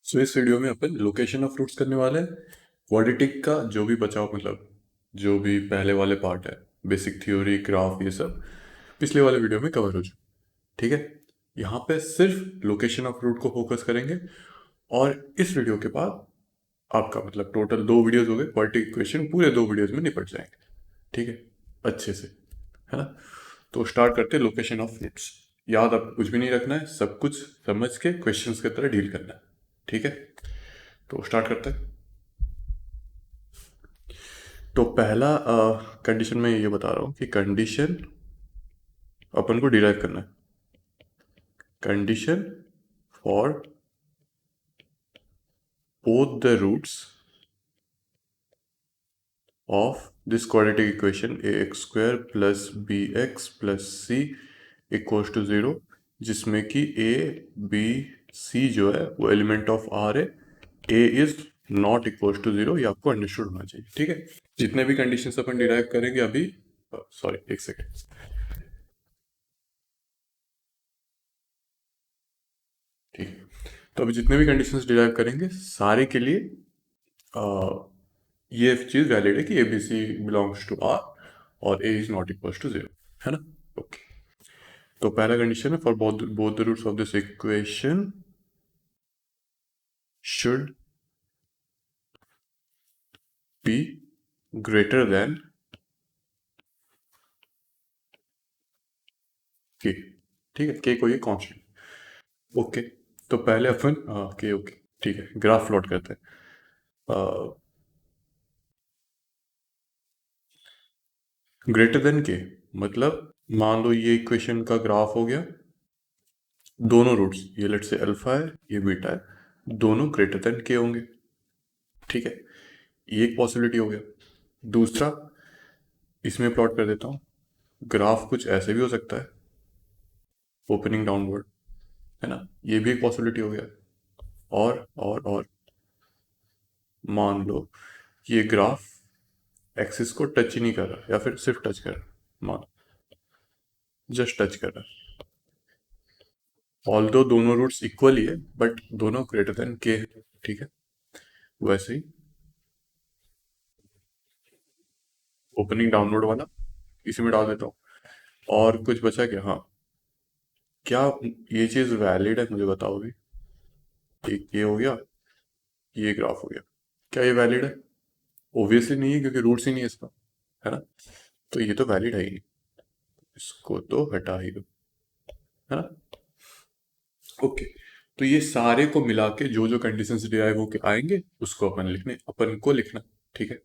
सो इस वीडियो में अपन location of roots करने वाले हैं। क्वाड्रेटिक का जो भी बचा हो, मतलब जो भी पहले वाले पार्ट है, बेसिक थ्योरी, ग्राफ, ये सब पिछले वाले वीडियो में कवर हो चुका। ठीक है, यहाँ पे सिर्फ लोकेशन ऑफ रूट को फोकस करेंगे। और इस वीडियो के बाद आपका मतलब टोटल 2 वीडियोस हो गए, क्वाड्रेटिक इक्वेशन पूरे 2 वीडियोस में निपट जाएंगे। ठीक है, अच्छे से, है ना। तो स्टार्ट करते हैं लोकेशन ऑफ रूट्स। याद आपको कुछ भी नहीं रखना है, सब कुछ समझ के क्वेश्चंस की तरह डील करना है। ठीक है, तो स्टार्ट करते हैं। तो पहला कंडीशन मैं ये बता रहा हूँ कि कंडीशन अपन को डिराइव करना है। Condition for both the roots of this quadratic equation a x square plus b x plus c equals to 0, जिसमें कि ए बी सी जो है वो एलिमेंट ऑफ आर है। ए इज नॉट इक्वल्स टू 0, ये आपको अंडरस्टूड होना चाहिए। ठीक है, जितने भी कंडीशंस अपन डिराइव करेंगे अभी, सॉरी एक सेकेंड। ठीक है, तो अभी जितने भी कंडीशंस डिराइव करेंगे सारे के लिए अ, ये चीज़ वैलिड है कि a b c belongs to R और a is not equals to 0, है ना। ओके, तो पहला कंडीशन है for both both the roots of this equation should be greater than k. ठीक है, के को ये कांस्टेंट। ओके, तो पहले अपन के, ओके ठीक है, ग्राफ प्लॉट करते हैं। ग्रेटर देन के मतलब मान लो ये इक्वेशन का ग्राफ हो गया, दोनों रूट्स, ये लेट से अल्फा है, ये बीटा है, दोनों ग्रेटर देन के होंगे। ठीक है, ये एक पॉसिबिलिटी हो गया। दूसरा, इसमें प्लॉट कर देता हूँ। ग्राफ कुछ ऐसे भी हो सकता है, ओपनिंग डाउनवर्ड, है ना, ये भी एक पॉसिबिलिटी हो गया। और मान लो ये ग्राफ एक्सिस को टच ही नहीं कर रहा, या फिर सिर्फ टच कर रहा है, मान जस्ट टच कर रहा है। ऑल दो दोनों रूट्स इक्वल ही है, बट दोनों ग्रेटर देन के है। ठीक है, वैसे ही ओपनिंग डाउनवर्ड वाला इसी में डाल देता हूँ। और कुछ बचा क्या? हाँ, क्या ये चीज़ वैलिड है, मुझे बताओ भी। एक ये हो गया, ये ग्राफ हो गया, क्या ये वैलिड है? ओब्वियसली नहीं है, क्योंकि रूट्स ही नहीं है इसका, है ना। तो ये तो वैलिड है ही नहीं, इसको तो हटा ही दो, है ना। ओके, तो ये सारे को मिला के जो जो कंडीशंस डिराइव होके आएंगे उसको अपन को लिखना। ठीक है,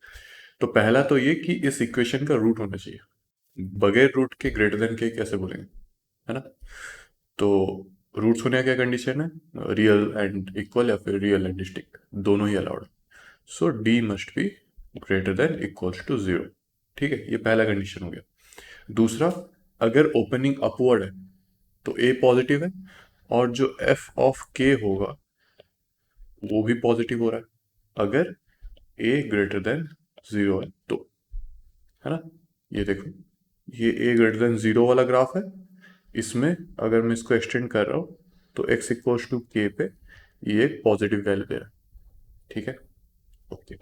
तो पहला तो ये कि इस इक्वेशन का रूट होना चाहिए। बगैर रूट के ग्रेटर देन के कैसे बोलेंगे, है ना। तो रूट्स होने का क्या कंडीशन है? रियल एंड इक्वल या फिर रियल एंड डिस्टिंक्ट, दोनों ही allowed. So D must be greater than equals to 0। ठीक है, ये पहला कंडीशन हो गया। दूसरा, अगर ओपनिंग अपवर्ड है तो ए पॉजिटिव है, और जो एफ ऑफ के होगा वो भी पॉजिटिव हो रहा है अगर ए ग्रेटर देन 0 है तो, है ना। ये देखो, ये ए ग्रेटर देन 0 वाला ग्राफ है। इसमें अगर मैं इसको एक्सटेंड कर रहा हूँ तो x इक्वल्स टू के पे ये एक पॉजिटिव वैल्यू दे रहा है। ठीक है, ओके।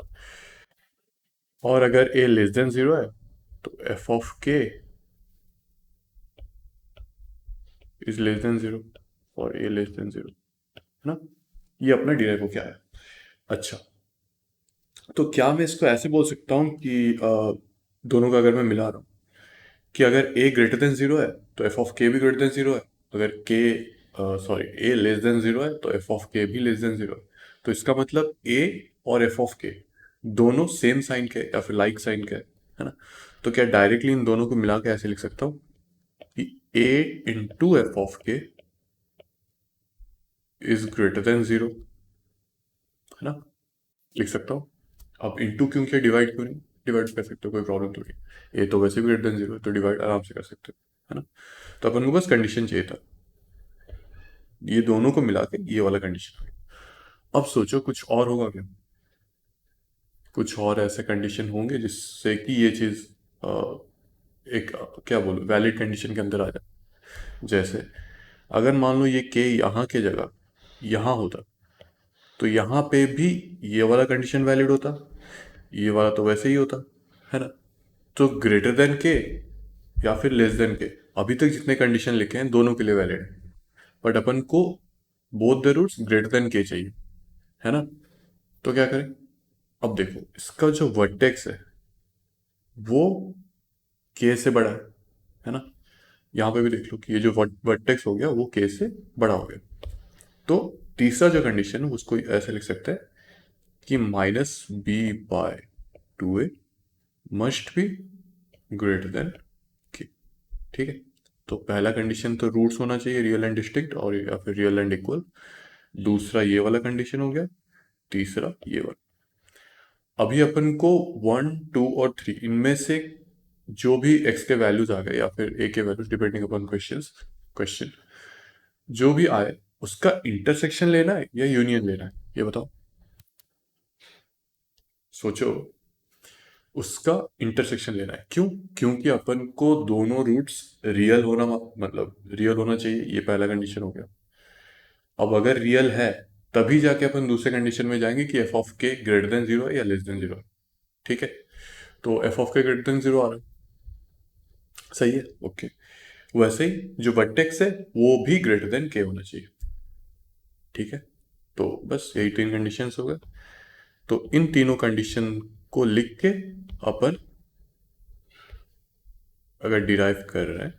और अगर a लेस देन 0 है तो f of k is less than 0 और a लेस देन 0, है ना। ये अपना डिराइव हो क्या है। अच्छा, तो क्या मैं इसको ऐसे बोल सकता हूँ कि दोनों का अगर मैं मिला रहा हूँ कि अगर a ग्रेटर देन 0 है तो f ऑफ k भी ग्रेटर देन 0 है, अगर k sorry a less than 0 है तो f ऑफ k भी लेस देन 0 है। तो इसका मतलब a और f ऑफ k दोनों सेम साइन के या फिर लाइक साइन के है ना। तो क्या डायरेक्टली इन दोनों को मिला के ऐसे लिख सकता हूँ कि a इंटू एफ ऑफ के इज ग्रेटर देन 0, है ना। लिख सकता हूँ। अब इंटू क्यों किया, डिवाइड क्यों नहीं? डिवाइड कर सकते हो, कोई प्रॉब्लम थोड़ी। ए तो वैसे भी ग्रेटर देन 0 है, तो डिवाइड आराम से कर सकते हो, है ना। तो अपन को बस कंडीशन चाहिए था, ये दोनों को मिला के ये वाला कंडीशन। अब सोचो कुछ और होगा क्या? कुछ और ऐसे कंडीशन होंगे जिससे कि ये चीज़ एक क्या बोलो, वैलिड कंडीशन के अंदर आ जाए। जैसे अगर मान लो ये के यहाँ के जगह यहाँ होता तो यहाँ पे भी ये वाला कंडीशन वैलिड होता, ये वाला तो वैसे ही होता, है ना। तो ग्रेटर देन के या फिर लेस देन के, अभी तक जितने कंडीशन लिखे हैं दोनों के लिए वैलिड है, बट अपन को both the roots greater than k चाहिए, है ना। तो क्या करें, अब देखो इसका जो वर्टेक्स है वो के से बड़ा है ना। यहाँ पे भी देख लो कि ये जो वर्टेक्स हो गया वो के से बड़ा हो गया। तो तीसरा जो कंडीशन है उसको ऐसे लिख सकते हैं कि -b/2a must be greater than k. ठीक है, तो पहला कंडीशन तो रूट्स होना चाहिए रियल एंड डिस्टिंक्ट और या फिर रियल एंड इक्वल। दूसरा ये वाला कंडीशन हो गया, तीसरा ये वाला। अभी अपन को 1, 2 और 3 इनमें से जो भी x के वैल्यूज आ गए या फिर a के वैल्यूज डिपेंडिंग अपॉन क्वेश्चन जो भी आए उसका इंटरसेक्शन लेना है या यूनियन लेना है, ये बताओ। सोचो, उसका इंटरसेक्शन लेना है। क्यों? क्योंकि अपन को दोनों रूट्स रियल होना, मतलब रियल होना चाहिए, ये पहला कंडीशन हो गया। अब अगर रियल है तभी जाके अपन दूसरे कंडीशन में जाएंगे कि एफ ऑफ के ग्रेटर देन जीरो है या लेस देन जीरो। ठीक है, तो एफ ऑफ के ग्रेटर देन जीरो आ रहा है, सही है, ओके। वैसे ही जो वर्टेक्स है वो भी ग्रेटर देन के होना चाहिए। ठीक है, तो बस यही तीन कंडीशंस हो गए। तो इन तीनों कंडीशन को लिख के अपन अगर डिराइव कर रहे हैं,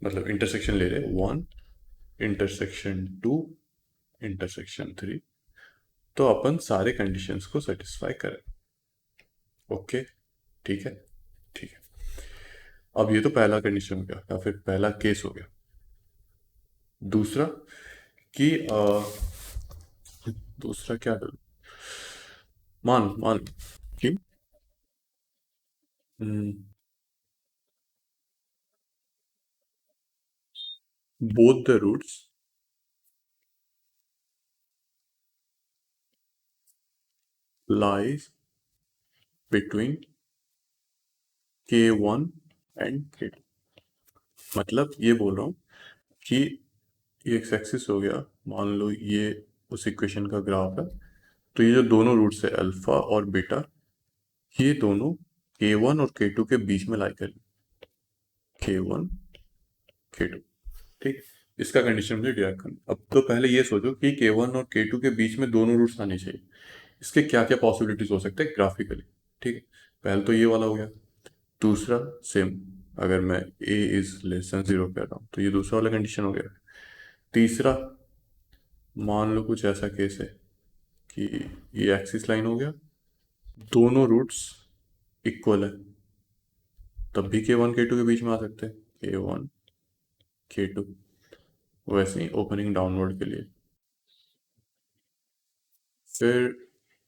मतलब इंटरसेक्शन ले रहे हैं 1, इंटरसेक्शन 2, इंटरसेक्शन 3, तो अपन सारे कंडीशंस को सेटिस्फाई करें। ओके, ठीक है, ठीक है। अब ये तो पहला कंडीशन हो गया या फिर पहला केस हो गया। दूसरा कि दूसरा क्या करूं, मान मान कि both the roots lies between k1 and k2। मतलब ये बोल रहा हूँ कि ये एक्स एक्सिस हो गया, मान लो ये उस इक्वेशन का ग्राफ है। तो ये जो दोनों रूट्स है अल्फा और बीटा, ये दोनों k1 और k2 के बीच में लाई करें, k1 k2। ठीक, इसका कंडीशन मुझे डिराइव करना। अब तो पहले ये सोचो कि k1 और k2 के बीच में दोनों रूट्स आने चाहिए, इसके क्या क्या पॉसिबिलिटीज हो सकते हैं ग्राफिकली। ठीक है, पहले तो ये वाला हो गया। दूसरा सेम, अगर मैं a is less than zero कह रहा हूँ तो ये दूसरा वाला कंडीशन हो गया। तीसरा, मान लो कुछ ऐसा केस है कि ये एक्सिस लाइन हो गया, दोनों रूट्स इक्वल है, तब भी k1 k2 के बीच में आ सकते हैं, k1 k2। वैसे ही ओपनिंग डाउनवर्ड के लिए। फिर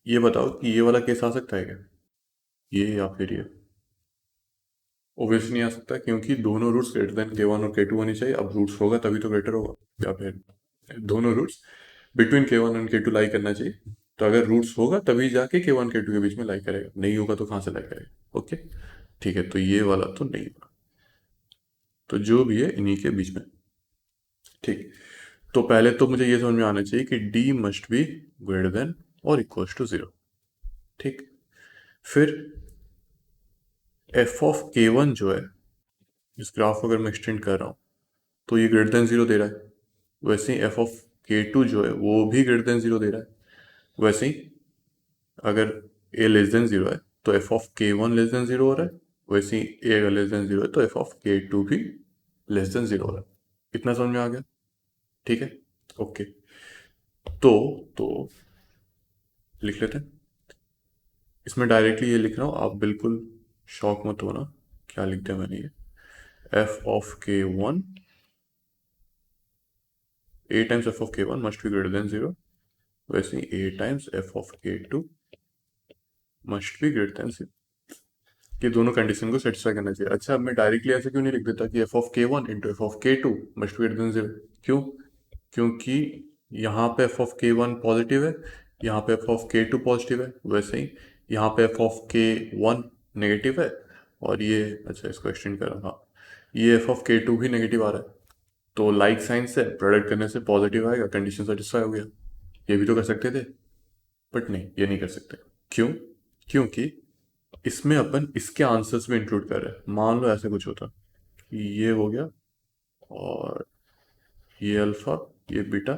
ये बताओ कि ये वाला केस आ सकता है क्या, ये या फिर ये। ओब्वियसली नहीं आ सकता क्योंकि दोनों रूट्स ग्रेटर देन k1 और k2 होनी चाहिए। अब रूट्स होगा तभी तो ग्रेटर होगा, या फिर दोनों रूट्स बिटवीन k1 और k2 लाई करना चाहिए। तो अगर रूट्स होगा तभी जाके k1 k2 के बीच में लाई करेगा, नहीं होगा तो कहाँ से लाई करेगा। ओके, ठीक है, तो ये वाला तो नहीं होगा, तो जो भी है इन्हीं के बीच में। ठीक, तो पहले तो मुझे ये समझ में आना चाहिए कि d must be greater then और इक्वल्स टू जीरो। ठीक, फिर एफ ऑफ k1 जो है, इस ग्राफ को अगर मैं एक्सटेंड कर रहा हूँ तो ये ग्रेटर देन जीरो दे रहा है। वैसे ही एफ ऑफ k2 जो है वो भी ग्रेटर देन जीरो दे रहा है। वैसे ही अगर a लेस देन जीरो है तो F of k1 less than zero हो रहा है। वैसे ही a अगर लेस देन जीरो है तो एफ ऑफ k2 भी लेस देन जीरो हो रहा है। इतना समझ में आ गया? ठीक है, ओके। तो लिख लेते हैं। इसमें डायरेक्टली ये लिख रहा हूँ, आप बिल्कुल शॉक मत होना क्या लिख दिया मैंने। ये F of k1, a times F of k1 must be greater than zero. वैसे ही a times F of k2 must be greater than zero. ये दोनों कंडीशन को सेटिस्फाई करना चाहिए। अच्छा, अब मैं डायरेक्टली ऐसे क्यों नहीं लिख देता कि f of k1 into F of k2 must be greater than zero. क्यों? क्योंकि यहाँ पे एफ ऑफ k1 पॉजिटिव है, यहाँ पे एफ ऑफ k2 पॉजिटिव है। वैसे ही यहाँ पे एफ ऑफ k1 नेगेटिव है, और ये, अच्छा इसको एक्सटेंड कर रहा हूँ, हाँ, ये एफ ऑफ k2 भी नेगेटिव आ रहा है। तो लाइक साइन से प्रोडक्ट करने से पॉजिटिव आएगा, कंडीशन सेटिस्फाई हो गया। ये भी तो कर सकते थे, बट नहीं, ये नहीं कर सकते। क्यों? क्योंकि इसमें अपन इसके आंसर्स में इंक्लूड कर रहे हैं। मान लो ऐसे कुछ होता, ये हो गया, और ये अल्फा, ये बीटा,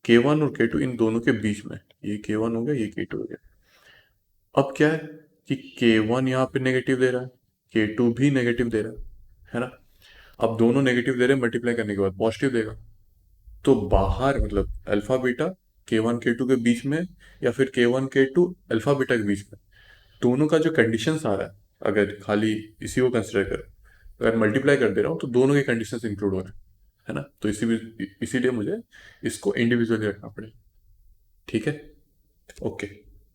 K1 और K2 इन दोनों के बीच में, ये K1 हो गया, ये K2 हो गया। अब क्या है कि K1 यहाँ पे नेगेटिव दे रहा है, K2 भी नेगेटिव दे रहा है ना। अब दोनों नेगेटिव दे रहे हैं, मल्टीप्लाई करने के बाद पॉजिटिव देगा। तो बाहर मतलब अल्फा बीटा K1 K2 के बीच में, या फिर K1 K2 अल्फा बीटा के बीच में, दोनों का जो कंडीशंस आ रहा है, अगर खाली इसी को कंसिडर करें, अगर मल्टीप्लाई कर दे रहा हूँ तो दोनों के कंडीशंस इंक्लूड हो रहे हैं, है ना। तो इसीलिए मुझे इसको इंडिविजुअली रखना पड़ेगा। ठीक है, ओके।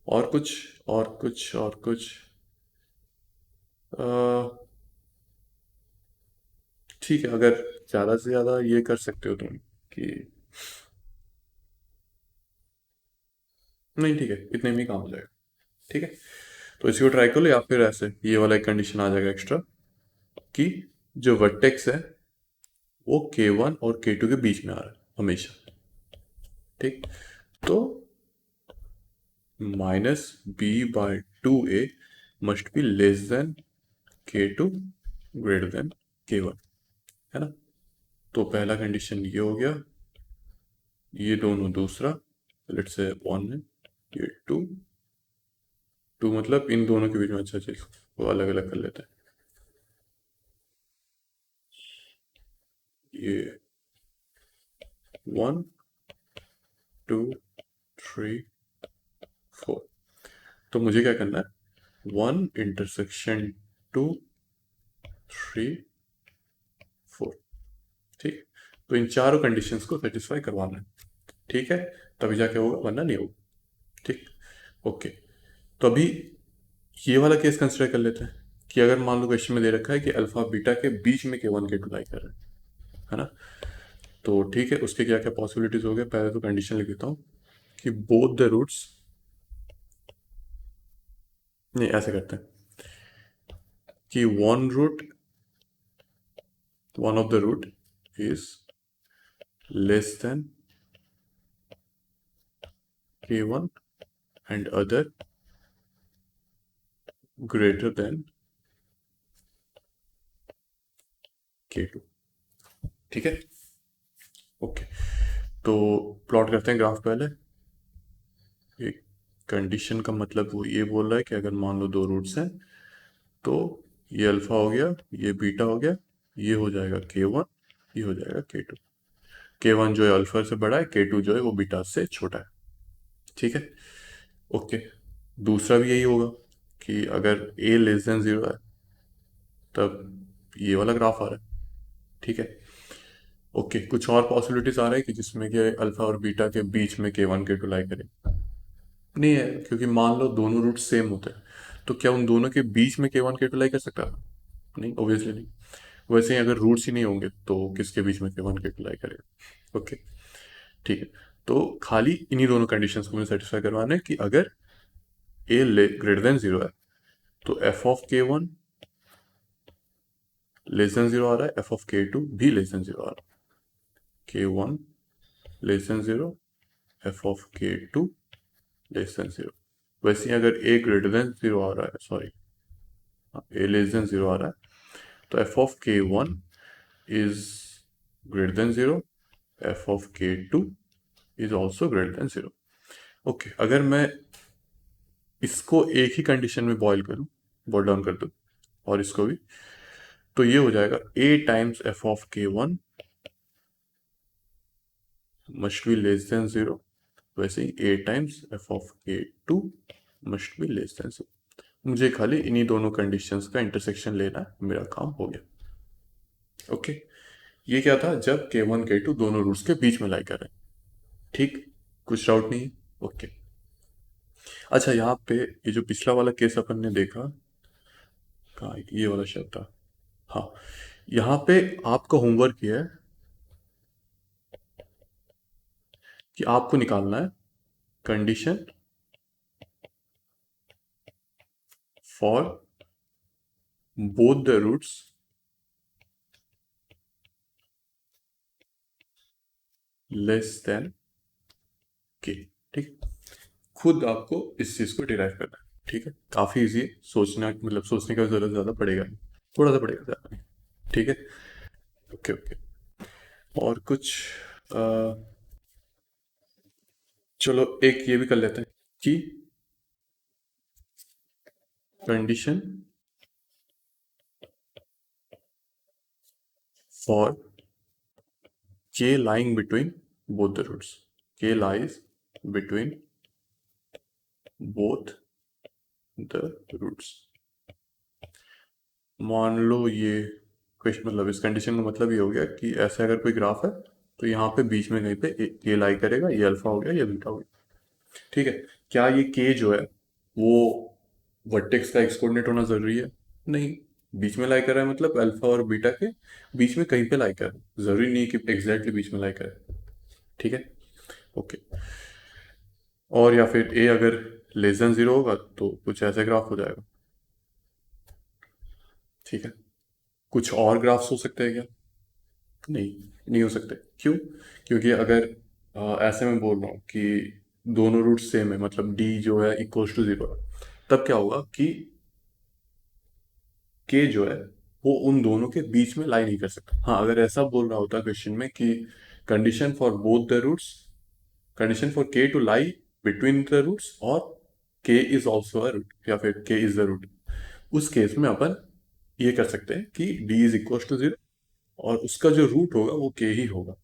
और कुछ, और कुछ, और कुछ। अ, ठीक है, अगर ज़्यादा से ज़्यादा ये कर सकते हो तुम कि, नहीं ठीक है, इतने में ही काम हो जाएगा। ठीक है, तो इसी को ट्राई कर लो, या फिर ऐसे ये वाला एक कंडीशन आ जाएगा एक्स्ट्रा, कि जो वर्टेक्स है वो K1 और K2 के बीच में आ रहा है हमेशा। ठीक, तो minus b by 2a must be less than K2 greater than K1, है ना। तो पहला कंडीशन ये हो गया, ये दोनों दूसरा, लेट्स से 1 है, ये 2, 2 मतलब इन दोनों के बीच में, अच्छा चीज वो अलग अलग कर लेते हैं। ये 1 2 3 4, तो मुझे क्या करना है, 1 इंटरसेक्शन 2 3 4। ठीक, तो इन चारों कंडीशंस को सेटिस्फाई करवाना है। ठीक है, तभी जाके होगा, वरना नहीं होगा। ठीक, ओके। तो अभी ये वाला केस कंसिडर कर लेते हैं, कि अगर मान लो क्वेश्चन में दे रखा है कि अल्फा बीटा के बीच में K1 K2 लाई कर रहे हैं, है ना। तो ठीक है, उसके क्या क्या पॉसिबिलिटीज हो गए, पहले तो कंडीशन लिख देता हूँ कि बोथ द रूट्स, नहीं ऐसे करते हैं कि one of the root is less than K1 and other greater than K2। ठीक है, ओके। तो प्लॉट करते हैं ग्राफ पहले। एक कंडीशन का मतलब वो ये बोल रहा है कि अगर मान लो दो रूट्स हैं, तो ये अल्फा हो गया, ये बीटा हो गया, ये हो जाएगा K1, ये हो जाएगा K2। K1 जो है अल्फा से बड़ा है, K2 जो है वो बीटा से छोटा है। ठीक है, ओके। दूसरा भी यही होगा कि अगर a लेस देन 0 है, तब ये वाला ग्राफ आ रहा है। ठीक है, ओके। कुछ और पॉसिबिलिटीज आ रहा है कि जिसमें कि अल्फा और बीटा के बीच में K1 K2 लाई करे, नहीं है, क्योंकि मान लो दोनों रूट सेम होते हैं, तो क्या उन दोनों के बीच में K1 K2 लाई कर सकता है? नहीं, ऑब्वियसली नहीं। वैसे ही अगर रूट्स ही नहीं होंगे तो किसके बीच में K1 K2 लाई करेगा? ओके, ठीक है। तो खाली इन्हीं दोनों कंडीशंस को मुझे सेटिस्फाई करवाना है कि अगर a ग्रेटर देन 0 है, तो f of K1 less than 0 आ रहा है, f ऑफ K2 भी लेस देन 0 आ रहा है। K1 less than 0, f of K2 less than 0। वैसे ही अगर a ग्रेटर देन 0 आ रहा है, सॉरी, a लेस देन 0 आ रहा है, तो f of K1 is greater than 0, f of K2 is also greater than 0। Okay, अगर मैं इसको एक ही कंडीशन में बॉयल डाउन कर दूं, और इसको भी, तो ये हो जाएगा a times f of K1 must be less than 0। वैसे ही a times f of K2 must be less than 0। मुझे खाली इन्हीं दोनों कंडीशंस का इंटरसेक्शन लेना है, मेरा काम हो गया। ओके, ये क्या था, जब K1 K2 दोनों रूट्स के बीच में लाई कर रहे हैं। ठीक, कुछ डाउट नहीं है? ओके। अच्छा, यहाँ पे ये जो पिछला वाला केस अपन ने देखा, कहाँ ये वाला शब्द था, हाँ, यहाँ पे आपका होमवर्क ये है कि आपको निकालना है condition for both the roots less than k. ठीक है, खुद आपको इस चीज़ को डिराइव करना है। ठीक है, काफ़ी इजी है, सोचना मतलब सोचने का ज़रूरत ज़्यादा पड़ेगा नहीं, थोड़ा सा पड़ेगा, ज़्यादा नहीं। ठीक है, ओके ओके। और कुछ अ, चलो एक ये भी कर लेते हैं कि condition for k lying between both the roots, k lies between both the roots। मान लो ये क्वेश्चन मतलब इस कंडीशन का मतलब ये हो गया कि ऐसा अगर कोई ग्राफ है तो यहाँ पे बीच में कहीं पे के लाई करेगा, ये अल्फा हो गया, ये बीटा हो गया। ठीक है, क्या ये के जो है वो वर्टेक्स का एक्स कोऑर्डिनेट होना जरूरी है? नहीं, बीच में लाई कर रहा है मतलब अल्फा और बीटा के बीच में कहीं पे लाई कर रहा है, जरूरी नहीं कि एग्जैक्टली बीच में लाई करे। ठीक है, ओके। और या फिर ए अगर लेस देन जीरो होगा तो कुछ ऐसे ग्राफ हो जाएगा। ठीक है, कुछ और ग्राफ्स हो सकते हैं क्या? नहीं, नहीं हो सकते। क्यों? क्योंकि अगर ऐसे मैं बोल रहा हूँ कि दोनों रूट सेम है मतलब डी जो है इक्वल्स टू जीरो है, तब क्या होगा कि के जो है वो उन दोनों के बीच में लाई नहीं कर सकता। हाँ, अगर ऐसा बोल रहा होता क्वेश्चन में कि condition for both the roots, condition for K to lie between the roots और K is also a root या फिर के इज द रूट, उस केस में अपन ये कर सकते हैं कि D is equal to zero और उसका जो रूट होगा वो के ही होगा।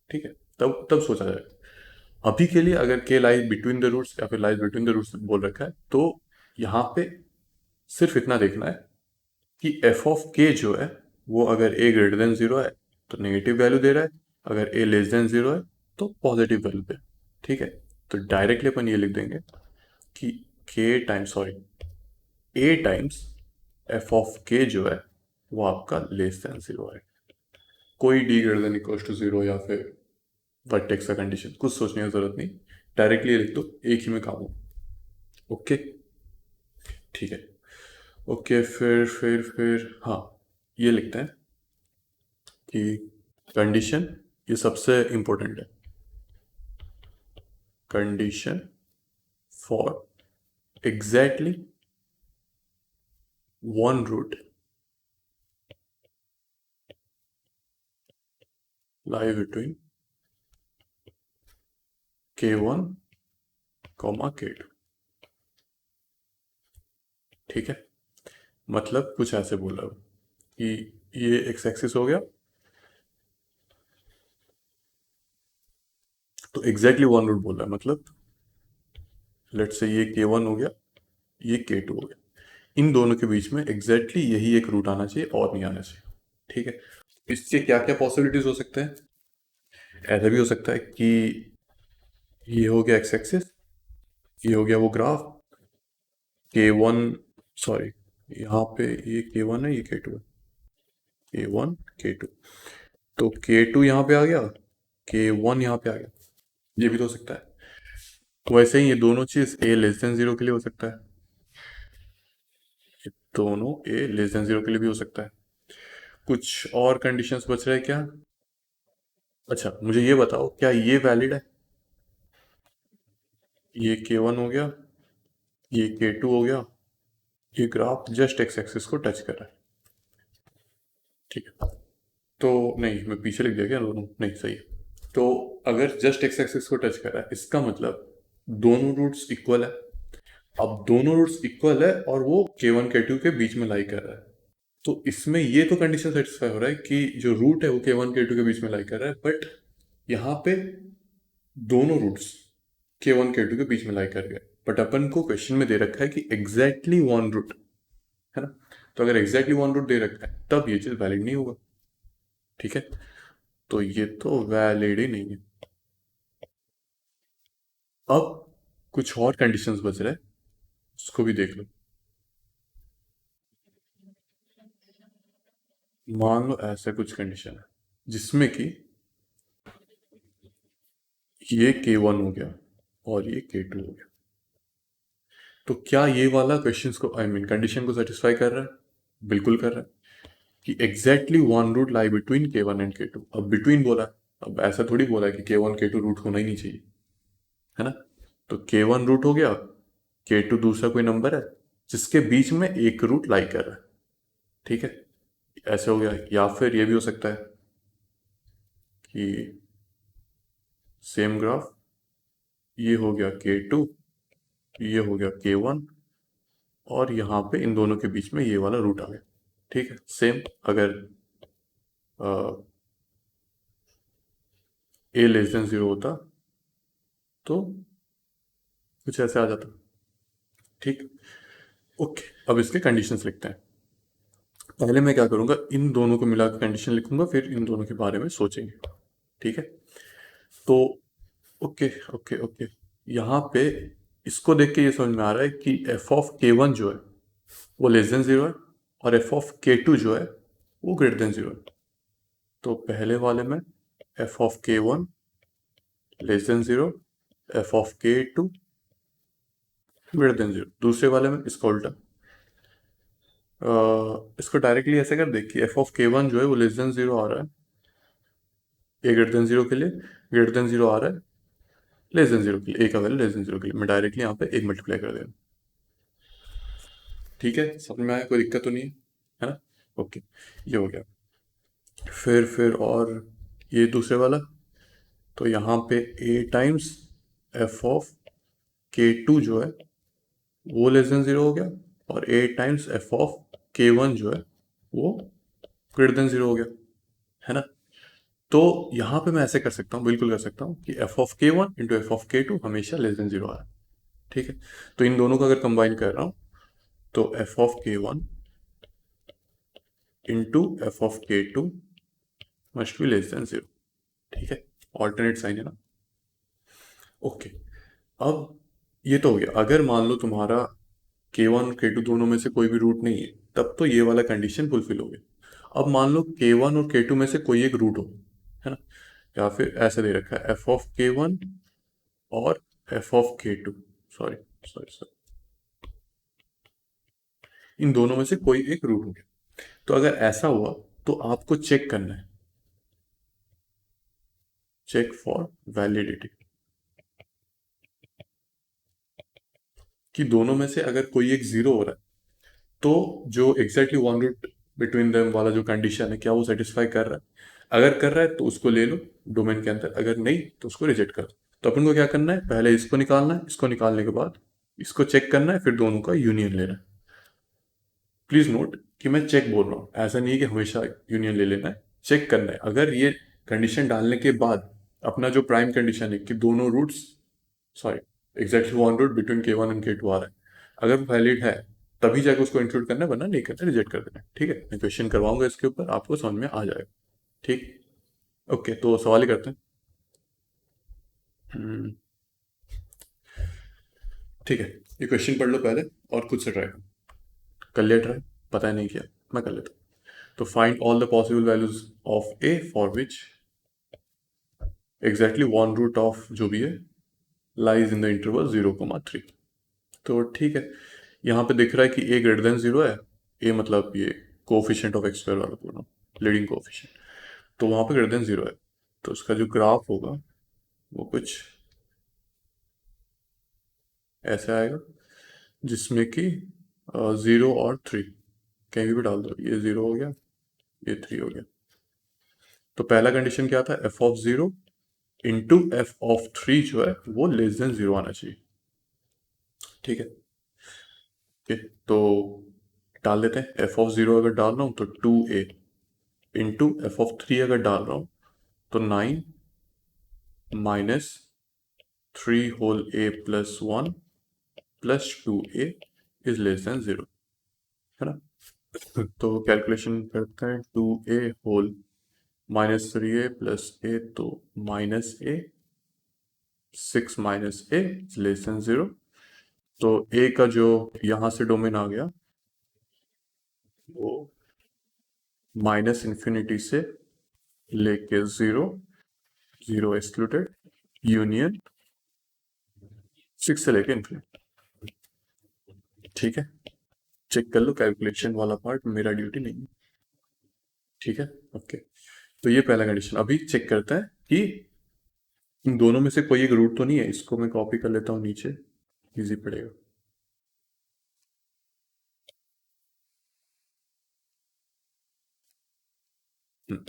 ठीक है, तब तब सोचा जाएगा। अभी के लिए अगर के लाइज बिटवीन द रूट्स या फिर लाइज बिटवीन द रूट्स बोल रखा है तो यहाँ पे सिर्फ इतना देखना है कि एफ ऑफ के जो है वो अगर ए ग्रेटर देन जीरो है तो नेगेटिव वैल्यू दे रहा है, अगर ए लेस देन जीरो है तो पॉजिटिव वैल्यू दे। ठीक है, तो डायरेक्टली अपन ये लिख देंगे कि के times sorry A times F of के जो है वो आपका लेस देन जीरो है। कोई D greater than equal to zero या फिर वर्टेक्स का कंडीशन कुछ सोचने की जरूरत नहीं, डायरेक्टली लिख दो, एक ही में काम हो। ओके, ठीक है, ओके। फिर हाँ, ये लिखते हैं कि कंडीशन, ये सबसे इंपॉर्टेंट है, condition for exactly one root lie between k1 comma k2। ठीक है, मतलब कुछ ऐसे बोल रहा हूँ कि ये एक्स एक्सिस हो गया तो एग्जैक्टली वन रूट बोल रहा है, मतलब लेट्स से ये k1 हो गया, ये k2 हो गया, इन दोनों के बीच में एग्जैक्टली यही एक रूट आना चाहिए और नहीं आना चाहिए। ठीक है, इससे क्या क्या पॉसिबिलिटीज हो सकते हैं? ऐसा भी हो सकता है कि ये हो गया एक्स एक्सिस, ये हो गया वो ग्राफ k1, सॉरी यहाँ पे ये k1 है, ये k2 है, k1 k2, तो k2 यहाँ पे आ गया, k1 यहाँ पे आ गया, ये भी तो हो सकता है। वैसे ही ये दोनों चीज a लेस देन जीरो के लिए हो सकता है, ये दोनों a लेस देन जीरो के लिए भी हो सकता है। कुछ और कंडीशंस बच रहे हैं क्या? अच्छा, मुझे ये बताओ क्या ये वैलिड है? ये k1 हो गया, ये k2 हो गया, ये ग्राफ जस्ट एक्स एक्सिस को टच कर रहा है। ठीक है, तो नहीं, मैं पीछे लिख दिया क्या दोनों? नहीं, सही है। तो अगर जस्ट एक्स एक्सिस को टच कर रहा है इसका मतलब दोनों रूट्स इक्वल है। अब दोनों रूट्स इक्वल है और वो k1 k2 के बीच में लाई कर रहा है, तो इसमें ये तो कंडीशन सेटिस्फाई हो रहा है कि जो रूट है वो k1 k2 के बीच में लाई कर रहा है, बट यहाँ पे दोनों रूट्स k1 k2 के बीच में लाई कर गए, बट अपन को क्वेश्चन में दे रखा है कि एग्जैक्टली वन रूट, है ना? तो अगर एग्जैक्टली वन रूट दे रखा है तब ये चीज वैलिड नहीं होगा। ठीक है, तो ये तो वैलिड ही नहीं है। अब कुछ और कंडीशंस बच रहे हैं, उसको भी देख लो। मान लो ऐसा कुछ कंडीशन है जिसमें कि ये k1 हो गया और ये k2 हो गया, तो क्या ये वाला क्वेश्चंस को आई मीन कंडीशन को सेटिस्फाई कर रहा है? बिल्कुल कर रहा है कि exactly one root lie between k1 and k2। अब बिटवीन बोला है, अब ऐसा थोड़ी बोला है कि k1 k2 रूट होना ही नहीं चाहिए, है ना? तो K1 रूट हो गया, K2 दूसरा कोई नंबर है जिसके बीच में एक रूट लाई कर रहा है। ठीक है, ऐसे हो गया। या फिर ये भी हो सकता है कि सेम ग्राफ, ये हो गया K2, ये हो गया K1, और यहाँ पे इन दोनों के बीच में ये वाला रूट आ गया। ठीक है, सेम अगर a लेस देन 0 होता तो कुछ ऐसे आ जाता। ठीक, ओके। अब इसके कंडीशंस लिखते हैं। पहले मैं क्या करूंगा, इन दोनों को मिला के कंडीशन लिखूंगा, फिर इन दोनों के बारे में सोचेंगे। ठीक है, तो ओके ओके ओके। यहाँ पे इसको देख के ये समझ में आ रहा है कि एफ ऑफ K1 जो है वो लेस देन 0 है, और एफ ऑफ K2 जो है वो ग्रेटर देन 0 है। तो पहले वाले में F of K1 less than 0, F of K2 greater then 0। दूसरे वाले में इसका उल्टा, इसको डायरेक्टली ऐसे कर दे कि एफ ऑफ K1 जो है वो लेस देन 0 आ रहा है ए ग्रेटर देन 0 के लिए, ग्रेटर देन 0 आ रहा है लेस देन 0 के लिए, ए का वैल्यू लेस देन 0 के लिए। मैं डायरेक्टली यहाँ पे एक मल्टीप्लाई कर दे रहा हूँ। ठीक है, समझ में आया, कोई दिक्कत तो नहीं है ना? ओके, ये हो गया। फिर और ये दूसरे वाला, तो यहाँ पे ए टाइम्स एफ ऑफ K2 जो है वो लेस देन 0 हो गया, और ए टाइम्स एफ ऑफ K1 जो है वो ग्रेटर देन 0 हो गया, है ना? तो यहाँ पे मैं ऐसे कर सकता हूँ, बिल्कुल कर सकता हूँ कि f of K1 into F of K2 हमेशा लेस देन 0 आ रहा है। ठीक है, तो इन दोनों को अगर कंबाइन कर रहा हूँ तो F of K1 into F of K2 must be less than 0। ठीक है, ऑल्टरनेट साइन है ना? ओके, अब ये तो हो गया। अगर मान लो तुम्हारा K1 और K2 दोनों में से कोई भी रूट नहीं है, तब तो ये वाला कंडीशन फुलफिल हो गया। अब मान लो K1 और K2 में से कोई एक रूट हो, है ना? या फिर ऐसे दे रखा है एफ ऑफ K1 और F of K2, sorry sorry sorry, इन दोनों में से कोई एक रूट हो गया। तो अगर ऐसा हुआ तो आपको चेक करना है, चेक फॉर वैलिडिटी, कि दोनों में से अगर कोई एक जीरो हो रहा है तो जो exactly one root between them वाला जो कंडीशन है, क्या वो सेटिस्फाई कर रहा है? अगर कर रहा है तो उसको ले लो डोमेन के अंदर, अगर नहीं तो उसको रिजेक्ट कर दो। तो अपन को क्या करना है, पहले इसको निकालना है, इसको निकालने के बाद इसको चेक करना है, फिर दोनों का यूनियन लेना है। प्लीज नोट कि मैं चेक बोल रहा हूँ, ऐसा नहीं है कि हमेशा यूनियन ले लेना है, चेक करना है। अगर ये कंडीशन डालने के बाद अपना जो प्राइम कंडीशन है कि दोनों roots, sorry, exactly one root between K1 and K2 आ रहा है, अगर वैलिड है तभी जाकर उसको इंक्लूड करना है, वरना नहीं करना, रिजेक्ट कर देना है। ठीक है, मैं क्वेश्चन करवाऊंगा इसके ऊपर, आपको समझ में आ जाएगा। ठीक, ओके, तो सवाल ही करते हैं। हम्म, ठीक है, ये क्वेश्चन पढ़ लो पहले और खुद से ट्राई करो। कर लिया ट्राई? पता है नहीं किया, मैं कर लेता हूँ। तो find all the possible values of a for which exactly one root of जो भी है लाइज इन द इंटरवल 0,3। तो ठीक है, यहाँ पे दिख रहा है कि ए ग्रेटर देन 0 है। ए मतलब ये कोफिशिएंट ऑफ एक्स स्क्वायर वाला पूरा, लीडिंग कोफिशिएंट, तो वहाँ पे ग्रेटर देन 0 है। तो उसका जो ग्राफ होगा वो कुछ ऐसा आएगा, जिसमें कि 0 और 3 कहीं भी डाल दो, ये 0 हो गया, ये 3 हो गया। तो पहला कंडीशन क्या था, F of 0 into F of 3 जो है वो लेस देन 0 आना चाहिए। ठीक है, ओके, तो डाल देते हैं। एफ ऑफ 0 अगर डाल रहा हूँ तो 2a इंटू एफ ऑफ 3 अगर डाल रहा हूँ तो 9 minus 3 whole a plus 1 plus 2a is less than 0, है ना? तो कैलकुलेशन करते हैं, 2a whole minus 3a plus a, तो minus a, 6 minus a is less than 0। तो a का जो यहाँ से डोमेन आ गया वो माइनस इन्फिनिटी से लेके 0, 0 एक्सक्लूडेड, यूनियन 6 से लेके इन्फिनिटी। ठीक है, चेक कर लो, कैलकुलेशन वाला पार्ट मेरा ड्यूटी नहीं है। ठीक है, ओके। तो ये पहला कंडीशन, अभी चेक करते हैं कि इन दोनों में से कोई एक रूट तो नहीं है, इसको मैं कॉपी कर लेता हूँ नीचे, इजी पड़ेगा। हम्म,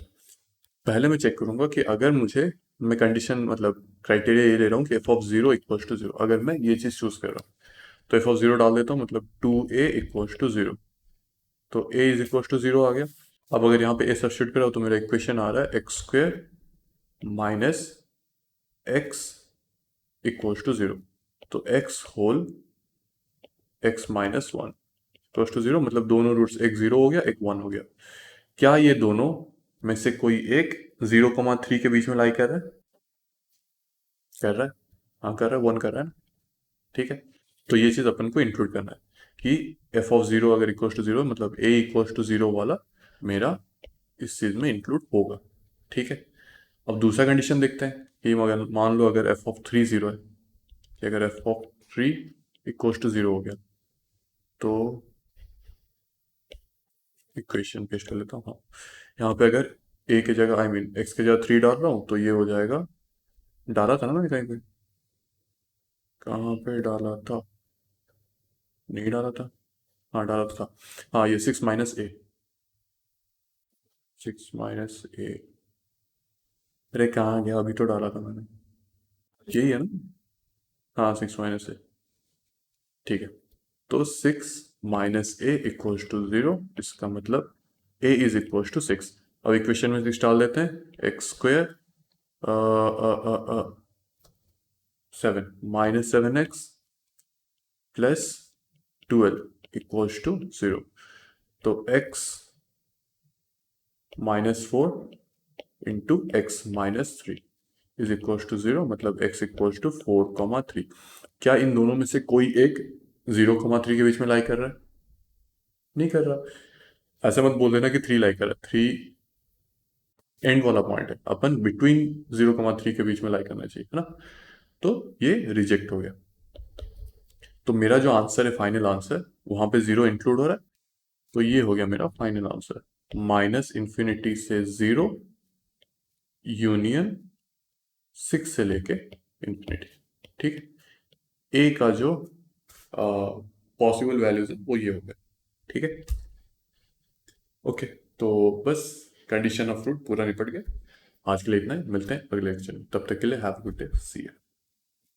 पहले मैं चेक करूंगा कि अगर मुझे, मैं कंडीशन मतलब क्राइटेरिया ये ले रहा हूँ कि f of zero equal to zero, अगर मैं ये चीज़ चूज कर रहा हूँ तो एफ ऑफ जीरो डाल देता हूँ, मतलब 2a इक्वल टू जीरो। तो a is equal to zero आ गया। अब अगर यहाँ पे a सब्स्टिट्यूट करो तो मेरा इक्वेशन आ रहा है x square minus x equal to zero. तो x whole x minus one equal to zero, मतलब दोनों रूट्स, एक जीरो हो गया एक वन हो गया। क्या ये दोनों में से कोई एक 0,3 के बीच में लाई कर रहा है? कर रहा है। हाँ कर रहा है, वन कर रहा है ना। ठीक है। तो ये चीज़ अपन को इंक्लूड करना है कि एफ ऑफ जीरो अगर इक्वल टू जीरो, मतलब ए इक्वल टू जीरो वाला मेरा इस चीज़ में इंक्लूड होगा। ठीक है। अब दूसरा कंडीशन देखते हैं कि अगर मान लो अगर एफ ऑफ थ्री जीरो है, कि अगर f of three equal to zero हो गया तो इक्वेशन पेश कर लेता हूँ। हाँ, यहाँ पे अगर ए की जगह, आई मीन एक्स की जगह थ्री डाल रहा हूँ तो ये हो जाएगा, डाला था ना मैंने कहीं पे, कहाँ पे डाला था, नहीं डाला था, हाँ डाला था। हाँ ये सिक्स माइनस ए, सिक्स माइनस ए, अरे कहाँ गया, अभी तो डाला था मैंने, यही है ना। हाँ सिक्स माइनस ए। ठीक है। तो six minus A equals to zero, इसका मतलब A is equals to six. अब इक्वेशन में सिक्स डाल देते हैं, x square seven minus seven x plus twelve equals to zero. तो x minus four into x minus three is equals to zero, मतलब x equals to four comma three. क्या इन दोनों में से कोई एक 0,3 के बीच में लाई कर रहा है? नहीं कर रहा। ऐसा मत बोल देना कि थ्री लाई कर रहा है, थ्री एंड वाला पॉइंट है, अपन बिटवीन 0,3 के बीच में लाई करना चाहिए, है ना। तो ये रिजेक्ट हो गया। तो मेरा जो आंसर है, फाइनल आंसर, वहां पे जीरो इंक्लूड हो रहा है। तो ये हो गया मेरा फाइनल आंसर, माइनस इन्फिनिटी से जीरो यूनियन सिक्स से लेके इंफिनिटी। ठीक है। ए का जो पॉसिबल वैल्यूज है वो ये हो गया। ठीक है। ओके। तो बस कंडीशन ऑफ फ्रूट पूरा निपट गया। आज के लिए इतना ही, मिलते हैं अगले लेक्चर में, तब तक के लिए have a good day, see you.